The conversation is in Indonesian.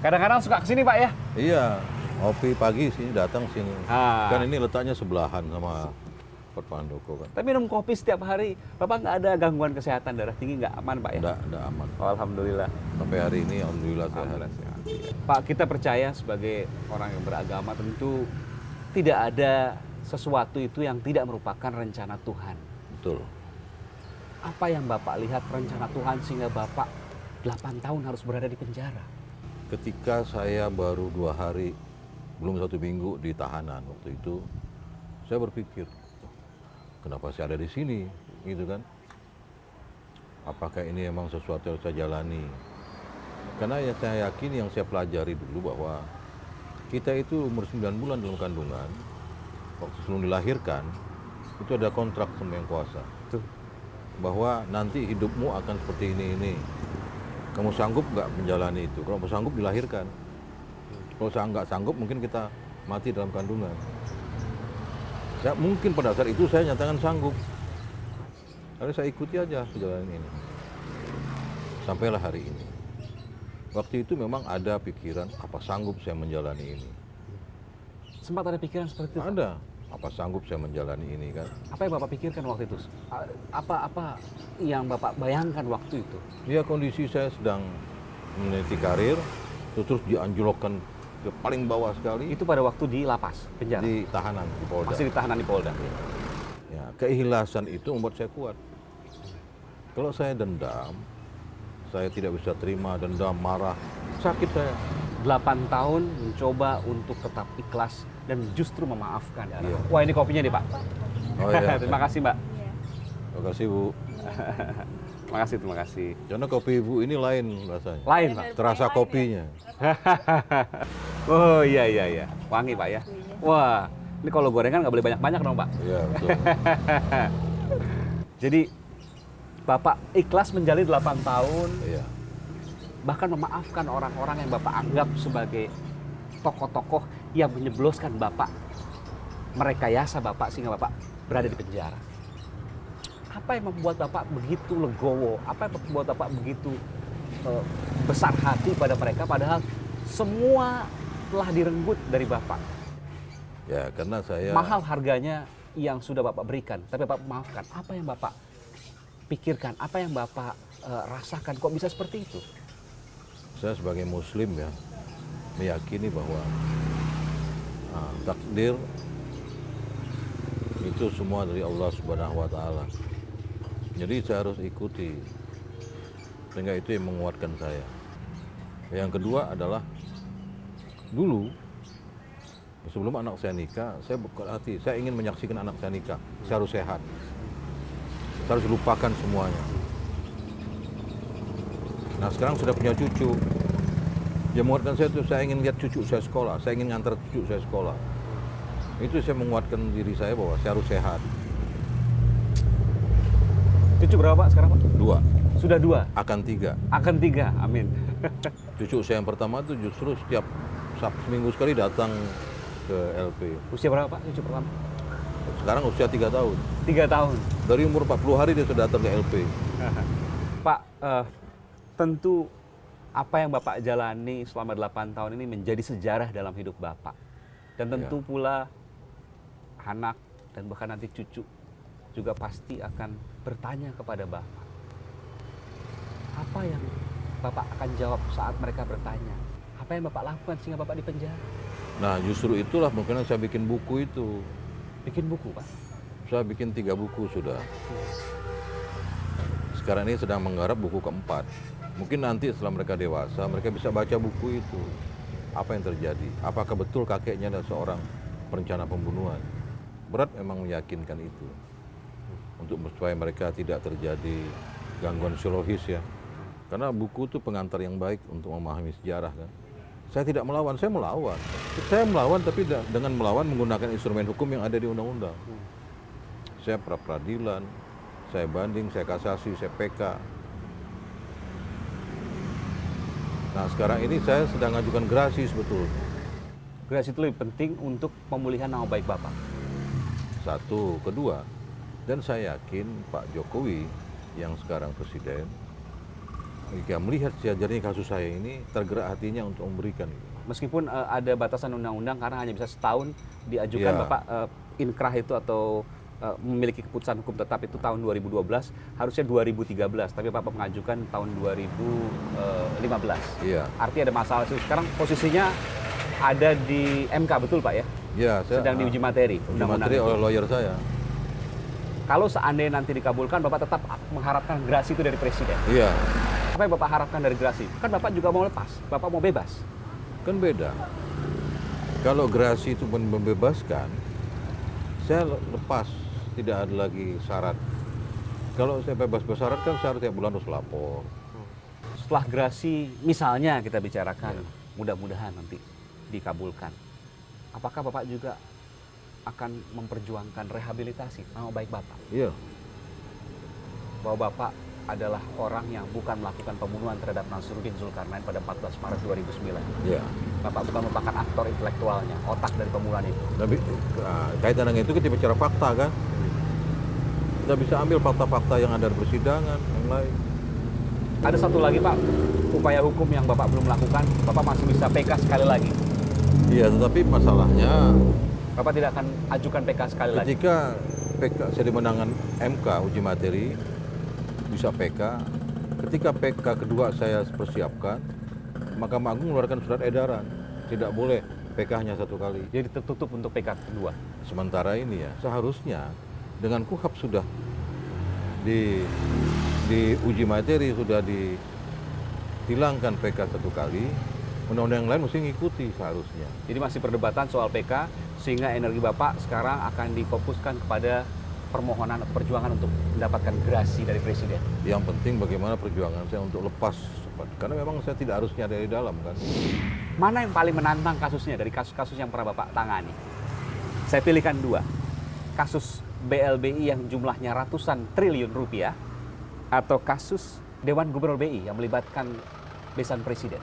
Kadang-kadang suka kesini Pak ya? Iya, ngopi pagi sini datang sini. Ah. Kan ini letaknya sebelahan sama Pak Pandoko kan. Tapi minum kopi setiap hari, Bapak nggak ada gangguan kesehatan darah tinggi, nggak aman Pak ya? Enggak aman. Oh, alhamdulillah. Sampai hari ini alhamdulillah sehat. Alhamdulillah sehat. Pak, kita percaya sebagai orang yang beragama tentu tidak ada sesuatu itu yang tidak merupakan rencana Tuhan. Betul. Apa yang Bapak lihat rencana Tuhan sehingga Bapak 8 tahun harus berada di penjara? Ketika saya baru 2 hari, belum 1 minggu di tahanan waktu itu, saya berpikir, kenapa saya ada di sini, gitu kan? Apakah ini emang sesuatu yang saya jalani? Karena ya saya yakin yang saya pelajari dulu bahwa kita itu umur 9 bulan dalam kandungan, waktu sebelum dilahirkan, itu ada kontrak sama Yang Kuasa. Tuh. Bahwa nanti hidupmu akan seperti ini. Kamu sanggup nggak menjalani itu? Kalau sanggup dilahirkan. Kalau nggak sanggup mungkin kita mati dalam kandungan. Mungkin pada saat itu saya nyatakan sanggup. Lalu saya ikuti aja perjalanan ini. Sampailah hari ini. Waktu itu memang ada pikiran, apa sanggup saya menjalani ini? Sempat ada pikiran seperti itu? Ada. Apa sanggup saya menjalani ini kan? Apa yang Bapak pikirkan waktu itu? Apa yang Bapak bayangkan waktu itu? Ya kondisi saya sedang meneliti karir, terus dianjlokkan ke paling bawah sekali. Itu pada waktu di lapas, penjara? Di tahanan, di Polda. Masih di tahanan di Polda? Ya, keikhlasan itu membuat saya kuat. Kalau saya dendam, saya tidak bisa terima, dendam, marah, sakit saya. 8 tahun mencoba untuk tetap ikhlas dan justru memaafkan. Iya. Wah, ini kopinya nih Pak. Oh iya. Terima kasih Mbak. Terima kasih Bu. Terima kasih. Karena kopi Ibu ini lain rasanya. Lain Pak. Terasa kopinya. Oh iya. Wangi Pak ya. Wah, ini kalau gorengan nggak boleh banyak-banyak dong Pak. Iya betul. Jadi Bapak ikhlas menjalani 8 tahun, Iya. bahkan memaafkan orang-orang yang Bapak anggap sebagai tokoh-tokoh yang menyebloskan Bapak, merekayasa Bapak sehingga Bapak berada di penjara. Apa yang membuat Bapak begitu legowo? Apa yang membuat Bapak begitu besar hati pada mereka padahal semua telah direnggut dari Bapak? Ya karena saya Mahal harganya yang sudah Bapak berikan, tapi Bapak maafkan. Apa yang Bapak pikirkan? Apa yang Bapak rasakan? Kok bisa seperti itu? Saya sebagai Muslim ya meyakini bahwa takdir itu semua dari Allah Subhanahu Wa Taala. Jadi saya harus ikuti, sehingga itu yang menguatkan saya. Yang kedua adalah dulu sebelum anak saya nikah, saya berhati, saya ingin menyaksikan anak saya nikah. Saya harus sehat, saya harus lupakan semuanya. Nah sekarang sudah punya cucu. Yang menguatkan saya itu saya ingin lihat cucu saya sekolah, saya ingin ngantar cucu saya sekolah. Itu saya menguatkan diri saya bahwa saya harus sehat. Cucu berapa Pak sekarang Pak? 2. Sudah 2? Akan 3. Akan 3, amin. Cucu saya yang pertama itu justru setiap seminggu sekali datang ke LP. Usia berapa Pak cucu pertama? Sekarang usia 3 tahun. 3 tahun. Dari umur 40 hari dia sudah datang ke LP. Pak, tentu apa yang Bapak jalani selama 8 tahun ini menjadi sejarah dalam hidup Bapak. Dan tentu pula anak dan bahkan nanti cucu juga pasti akan bertanya kepada Bapak. Apa yang Bapak akan jawab saat mereka bertanya? Apa yang Bapak lakukan sehingga Bapak dipenjara? Nah justru itulah mungkin saya bikin buku itu. Bikin buku Pak? Saya bikin 3 buku sudah. Sekarang ini sedang menggarap buku keempat. Mungkin nanti setelah mereka dewasa, mereka bisa baca buku itu. Apa yang terjadi? Apakah betul kakeknya adalah seorang perencana pembunuhan? Berat memang meyakinkan itu. Untuk supaya mereka tidak terjadi gangguan psikologis ya. Karena buku itu pengantar yang baik untuk memahami sejarah kan. Saya tidak melawan, saya melawan. Saya melawan tapi dengan melawan menggunakan instrumen hukum yang ada di undang-undang. Saya pra-peradilan, saya banding, saya kasasi, saya PK. Nah sekarang ini saya sedang ajukan gerasi sebetulnya. Gerasi itu lebih penting untuk pemulihan nama baik Bapak. Satu, kedua, dan saya yakin Pak Jokowi yang sekarang presiden jika melihat sejarahnya kasus saya ini, tergerak hatinya untuk memberikan. Meskipun ada batasan undang-undang karena hanya bisa setahun diajukan, Iya. Bapak inkrah itu atau memiliki keputusan hukum tetap itu tahun 2012, harusnya 2013, tapi Bapak mengajukan tahun 2015. Iya. Artinya ada masalah. Sekarang posisinya ada di MK, betul Pak ya? Ya, saya Sedang diuji materi uji undang-undang materi itu. oleh lawyer saya. Kalau seandainya nanti dikabulkan, Bapak tetap mengharapkan gerasi itu dari Presiden. Iya, Apa yang Bapak harapkan dari gerasi? Kan Bapak juga mau lepas, Bapak mau bebas. kan beda. Kalau gerasi itu membebaskan, saya lepas, tidak ada lagi syarat. Kalau saya bebas bersyarat kan syarat tiap bulan harus lapor. Setelah gerasi, misalnya kita bicarakan, mudah-mudahan nanti dikabulkan. Apakah Bapak juga akan memperjuangkan rehabilitasi nama baik Bapak? Iya, Bahwa Bapak adalah orang yang bukan melakukan pembunuhan terhadap Nasruddin Zulkarnain pada 14 Maret 2009. iya. Bapak bukan merupakan aktor intelektualnya, otak dari pembunuhan itu. Tapi kaitan dengan itu kita bicara fakta kan. Kita bisa ambil fakta-fakta yang ada di persidangan, yang lain. Ada satu lagi Pak, upaya hukum yang Bapak belum lakukan, Bapak masih bisa PK sekali lagi. Iya, tetapi masalahnya Bapak tidak akan ajukan PK sekali lagi. ketika PK saya dimenangkan MK uji materi, bisa PK. Ketika PK kedua saya persiapkan, Mahkamah Agung mengeluarkan surat edaran, tidak boleh PK hanya satu kali. Jadi tertutup untuk PK kedua. Sementara ini ya, seharusnya dengan KUHP sudah di uji materi, sudah dihilangkan PK satu kali, undang-undang yang lain mesti ngikuti seharusnya. Jadi masih perdebatan soal PK, sehingga energi Bapak sekarang akan difokuskan kepada permohonan atau perjuangan untuk mendapatkan gerasi dari Presiden. Yang penting bagaimana perjuangan saya untuk lepas cepat. Karena memang saya tidak harusnya ada di dalam kan. Mana yang paling menantang kasusnya dari kasus-kasus yang pernah Bapak tangani? Saya pilihkan dua. Kasus BLBI yang jumlahnya ratusan triliun rupiah, atau kasus Dewan Gubernur BI yang melibatkan besan Presiden.